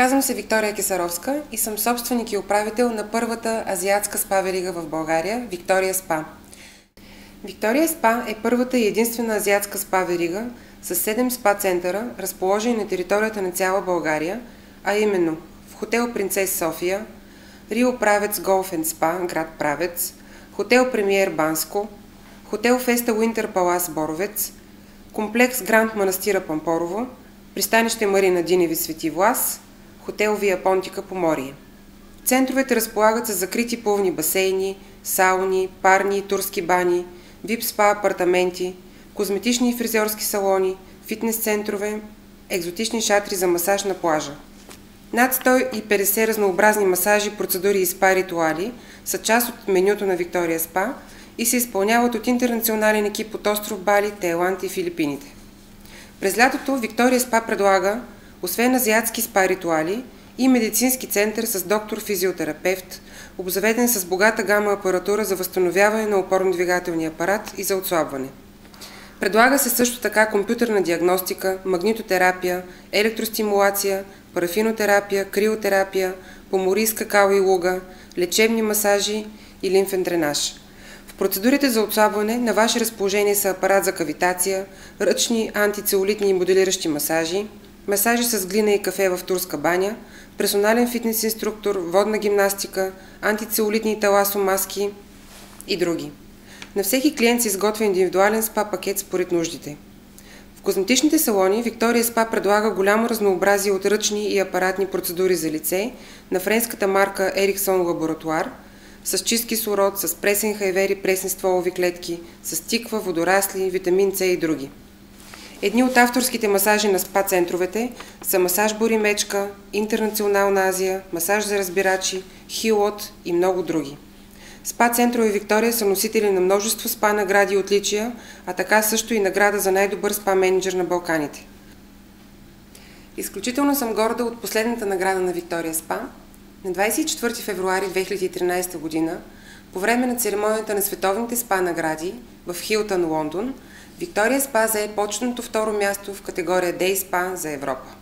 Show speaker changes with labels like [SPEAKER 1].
[SPEAKER 1] Казвам се Виктория Кесаровска и съм собственик и управител на първата азиатска спа верига в България – Виктория Спа. Виктория Спа е първата и единствена азиатска спа верига с 7 спа центъра, разположени на територията на цяла България, а именно в хотел Принцес София, Рио Правец Голф енд Спа, град Правец, хотел Премиер Банско, хотел Феста Уинтер Палас Боровец, комплекс Гранд Манастира Пампорово, пристанище Марина Диневи Свети Влас, хотел Вия Понтика Поморие. Центровете разполагат с закрити плувни басейни, сауни, парни и турски бани, вип спа апартаменти, козметични и фризьорски салони, фитнес центрове, екзотични шатри за масаж на плажа. Над 150 разнообразни масажи, процедури и спа ритуали са част от менюто на Виктория Спа и се изпълняват от интернационален екип от остров Бали, Тайланд и Филипините. През лятото Виктория Спа предлага, освен азиатски спа ритуали, и медицински център с доктор-физиотерапевт, обзаведен с богата гама апаратура за възстановяване на опорно-двигателния апарат и за отслабване. Предлага се също така компютърна диагностика, магнитотерапия, електростимулация, парафинотерапия, криотерапия, поморийска кал и луга, лечебни масажи и лимфен дренаж. В процедурите за отслабване на ваше разположение са апарат за кавитация, ръчни антицелулитни и моделиращи масажи, масажи с глина и кафе в турска баня, персонален фитнес инструктор, водна гимнастика, антицелулитни таласомаски и други. На всеки клиент се изготвя индивидуален спа пакет според нуждите. В козметичните салони Виктория Спа предлага голямо разнообразие от ръчни и апаратни процедури за лице на френската марка Ериксон Лаборатуар, с чист кислород, с пресен хайвер и пресни стволови клетки, с тиква, водорасли, витамин С и други. Едни от авторските масажи на спа центровете са масаж Боримечка, Интернационална Азия, масаж за разбирачи, Хилот и много други. Спа центрове Виктория са носители на множество спа награди и отличия, а така също и награда за най-добър спа менеджер на Балканите. Изключително съм горда от последната награда на Виктория Спа. На 24 февруари 2013 година, по време на церемонията на световните спа награди в Хилтън, Лондон, Виктория Спа зае почетното второ място в категория Day Spa за Европа.